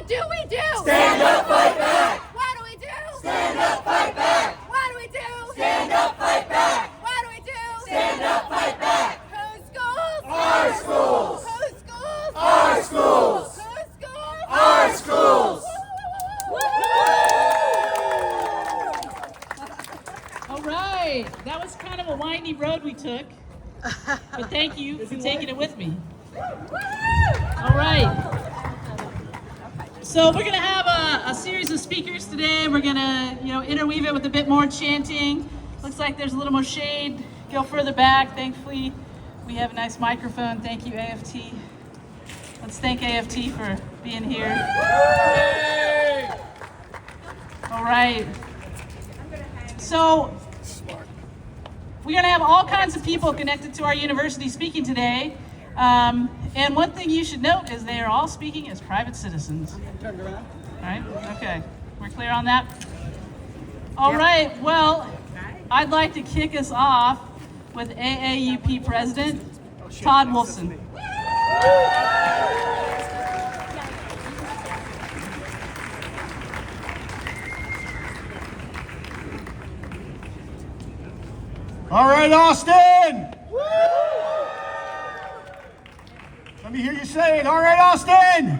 What do we do? Stand up, fight back! What do we do? Stand up, fight back! What do we do? Stand up, fight back! What do we do? Stand up, fight back! Whose schools? Our schools! Whose schools? Our schools! Whose schools? Our schools! All right, that was kind of a windy road we took, but thank you for taking it with me. All right. So we're gonna have a series of speakers today. We're gonna, interweave it with a bit more chanting. Looks like there's a little more shade. Go further back. Thankfully, we have a nice microphone. Thank you, AFT. Let's thank AFT for being here. All right. So we're gonna have all kinds of people connected to our university speaking today. And one thing you should note is they are all speaking as private citizens. Turned around. All right, okay, we're clear on that? All right, well, I'd like to kick us off with AAUP President Todd Wolfson. All right, Austin! Let me hear you say it. All right, Austin!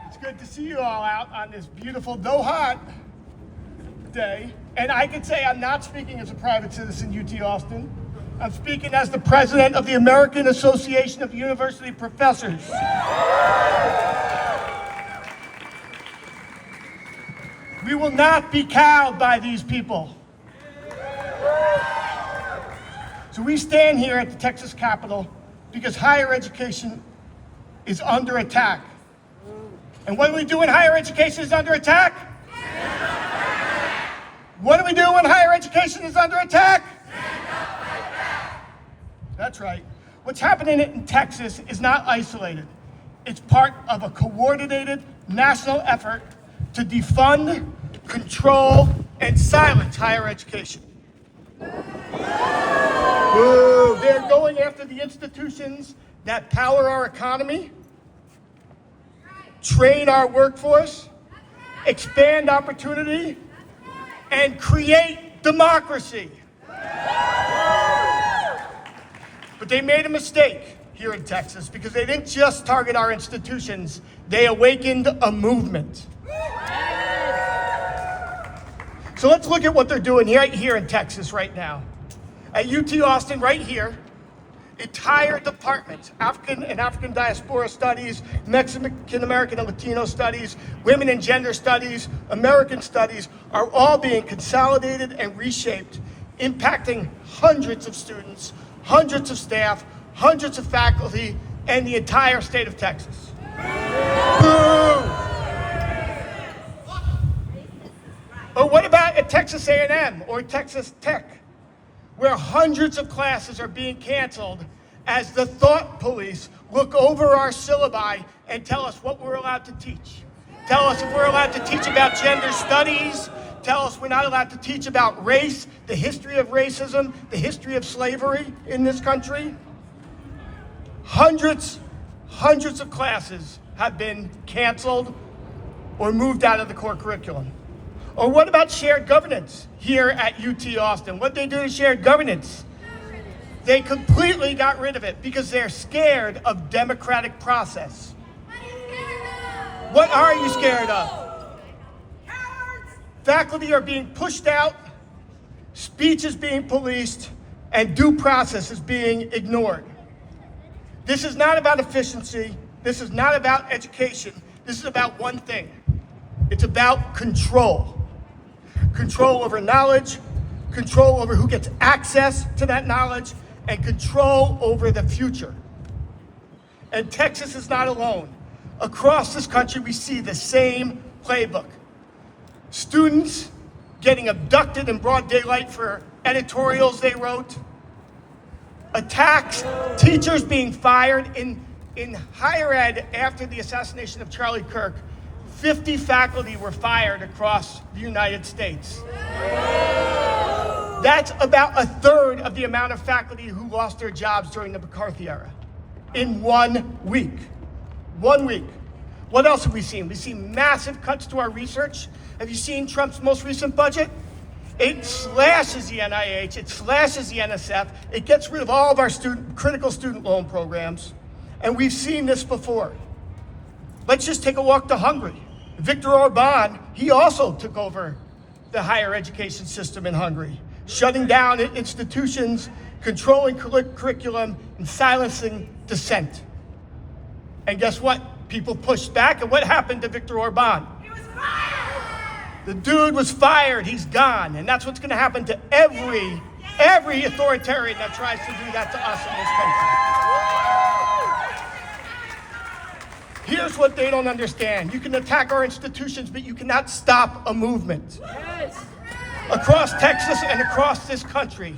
It's good to see you all out on this beautiful, though hot day. And I can say I'm not speaking as a private citizen, UT Austin. I'm speaking as the president of the American Association of University Professors. We will not be cowed by these people. So we stand here at the Texas Capitol because higher education is under attack. And what do we do when higher education is under attack? What do we do when higher education is under attack? That's right. What's happening in Texas is not isolated. It's part of a coordinated national effort to defund, control, and silence higher education. Ooh, they're going after the institutions that power our economy, train our workforce, expand opportunity, and create democracy. But they made a mistake here in Texas because they didn't just target our institutions, they awakened a movement. So let's look at what they're doing right here in Texas right now. At UT Austin, right here, entire departments, African and African diaspora studies, Mexican American and Latino studies, women and gender studies, American studies, are all being consolidated and reshaped, impacting hundreds of students, hundreds of staff, hundreds of faculty, and the entire state of Texas. Boo! Or what about at Texas A&M or Texas Tech, where hundreds of classes are being canceled as the thought police look over our syllabi and tell us what we're allowed to teach. Tell us if we're allowed to teach about gender studies, tell us we're not allowed to teach about race, the history of racism, the history of slavery in this country. Hundreds of classes have been canceled or moved out of the core curriculum. Or what about shared governance here at UT Austin? What did they do to shared governance? They completely got rid of it because they're scared of democratic process. What are you scared of? Faculty are being pushed out, speech is being policed, and due process is being ignored. This is not about efficiency. This is not about education. This is about one thing. It's about control. Control over knowledge, control over who gets access to that knowledge, and control over the future. And Texas is not alone. Across this country, we see the same playbook. Students getting abducted in broad daylight for editorials they wrote, attacks, teachers being fired. In higher ed, after the assassination of Charlie Kirk, 50 faculty were fired across the United States. That's about a third of the amount of faculty who lost their jobs during the McCarthy era in 1 week. 1 week. What else have we seen? We've seen massive cuts to our research. Have you seen Trump's most recent budget? It slashes the NIH, it slashes the NSF, it gets rid of all of our critical student loan programs, and we've seen this before. Let's just take a walk to Hungary. Viktor Orban, he also took over the higher education system in Hungary, shutting down institutions, controlling curriculum, and silencing dissent. And guess what? People pushed back, and what happened to Viktor Orban? He was fired! The dude was fired, he's gone. And that's what's gonna happen to every authoritarian that tries to do that to us in this country. Here's what they don't understand. You can attack our institutions, but you cannot stop a movement. Across Texas and across this country,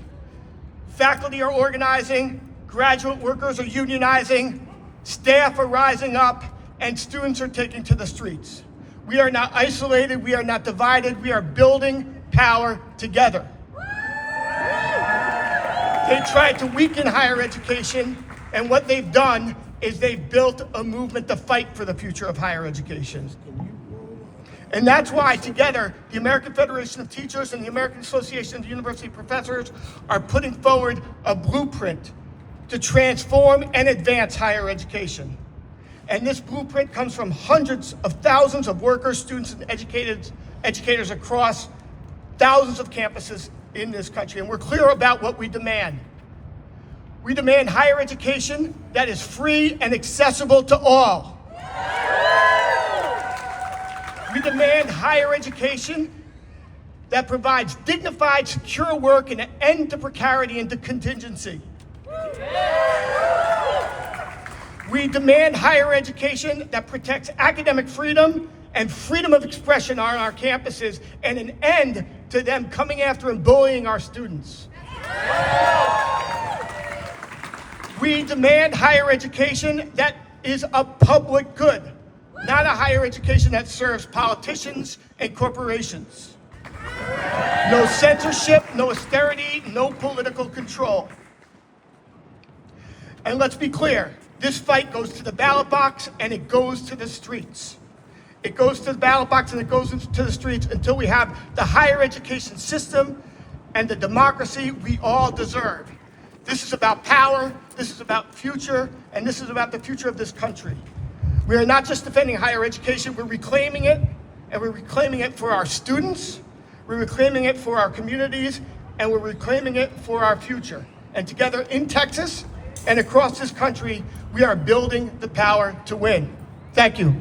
faculty are organizing, graduate workers are unionizing, staff are rising up, and students are taking to the streets. We are not isolated, we are not divided, we are building power together. They tried to weaken higher education, and what they've done is they've built a movement to fight for the future of higher education. And that's why together, the American Federation of Teachers and the American Association of University Professors are putting forward a blueprint to transform and advance higher education. And this blueprint comes from hundreds of thousands of workers, students, and educators across thousands of campuses in this country. And we're clear about what we demand. We demand higher education that is free and accessible to all. We demand higher education that provides dignified, secure work and an end to precarity and to contingency. We demand higher education that protects academic freedom and freedom of expression on our campuses, and an end to them coming after and bullying our students. We demand higher education that is a public good, not a higher education that serves politicians and corporations. No censorship, no austerity, no political control. And let's be clear, this fight goes to the ballot box and it goes to the streets. It goes to the ballot box and it goes to the streets until we have the higher education system and the democracy we all deserve. This is about power, this is about future, and this is about the future of this country. We are not just defending higher education, we're reclaiming it, and we're reclaiming it for our students, we're reclaiming it for our communities, and we're reclaiming it for our future. And together in Texas and across this country, we are building the power to win. Thank you.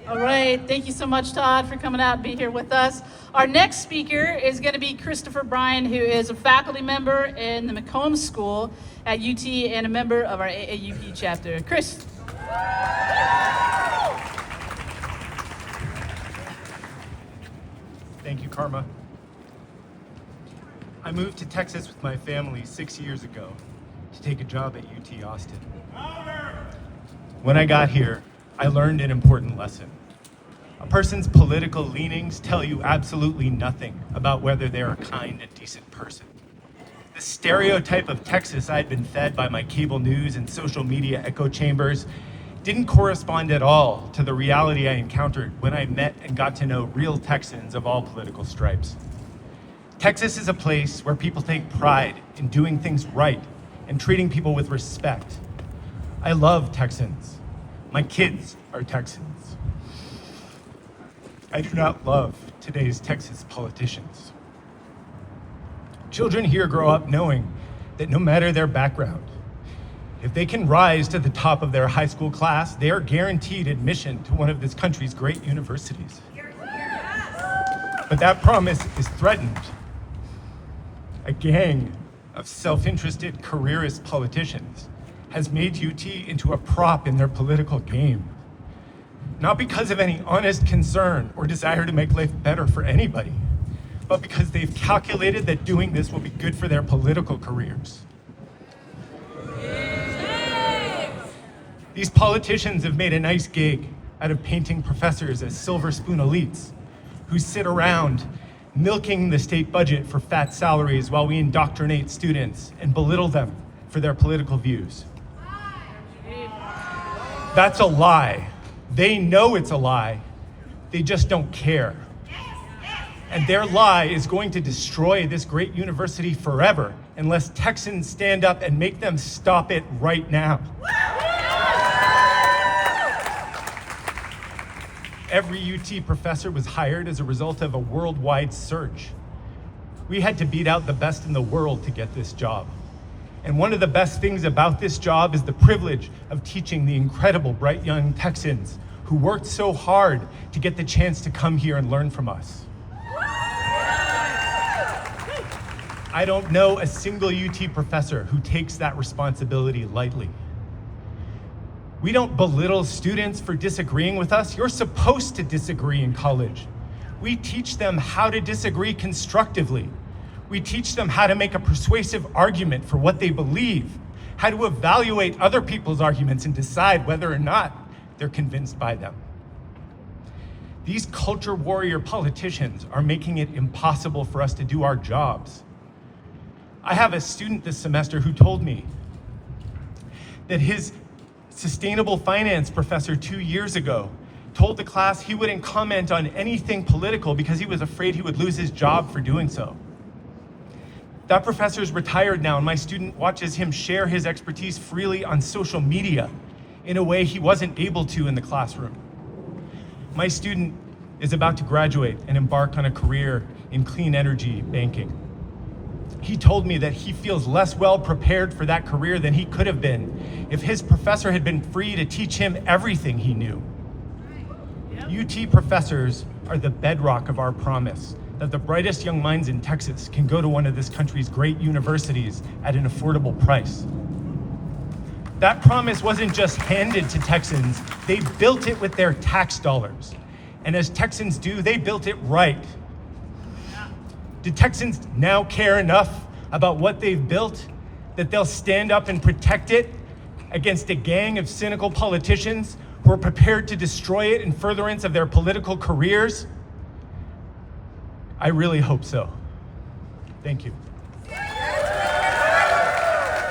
All right, thank you so much, Todd, for coming out and being here with us. Our next speaker is going to be Christopher Bryan, who is a faculty member in the McCombs School at UT and a member of our AAUP chapter. Chris. Thank you, Karma. I moved to Texas with my family 6 years ago to take a job at UT Austin. When I got here, I learned an important lesson. A person's political leanings tell you absolutely nothing about whether they're a kind and decent person. The stereotype of Texas I'd been fed by my cable news and social media echo chambers didn't correspond at all to the reality I encountered when I met and got to know real Texans of all political stripes. Texas is a place where people take pride in doing things right and treating people with respect. I love Texans. My kids are Texans. I do not love today's Texas politicians. Children here grow up knowing that no matter their background, if they can rise to the top of their high school class, they are guaranteed admission to one of this country's great universities. But that promise is threatened. A gang of self-interested careerist politicians has made UT into a prop in their political game. Not because of any honest concern or desire to make life better for anybody, but because they've calculated that doing this will be good for their political careers. These politicians have made a nice gig out of painting professors as silver spoon elites, who sit around milking the state budget for fat salaries while we indoctrinate students and belittle them for their political views. That's a lie. They know it's a lie. They just don't care. And their lie is going to destroy this great university forever unless Texans stand up and make them stop it right now. Every UT professor was hired as a result of a worldwide search. We had to beat out the best in the world to get this job. And one of the best things about this job is the privilege of teaching the incredible bright young Texans who worked so hard to get the chance to come here and learn from us. I don't know a single UT professor who takes that responsibility lightly. We don't belittle students for disagreeing with us. You're supposed to disagree in college. We teach them how to disagree constructively. We teach them how to make a persuasive argument for what they believe, how to evaluate other people's arguments and decide whether or not they're convinced by them. These culture warrior politicians are making it impossible for us to do our jobs. I have a student this semester who told me that his sustainable finance professor 2 years ago told the class he wouldn't comment on anything political because he was afraid he would lose his job for doing so. That professor is retired now, and my student watches him share his expertise freely on social media in a way he wasn't able to in the classroom. My student is about to graduate and embark on a career in clean energy banking. He told me that he feels less well prepared for that career than he could have been if his professor had been free to teach him everything he knew. UT professors are the bedrock of our promise that the brightest young minds in Texas can go to one of this country's great universities at an affordable price. That promise wasn't just handed to Texans, they built it with their tax dollars. And as Texans do, they built it right. Do Texans now care enough about what they've built that they'll stand up and protect it against a gang of cynical politicians who are prepared to destroy it in furtherance of their political careers? I really hope so. Thank you.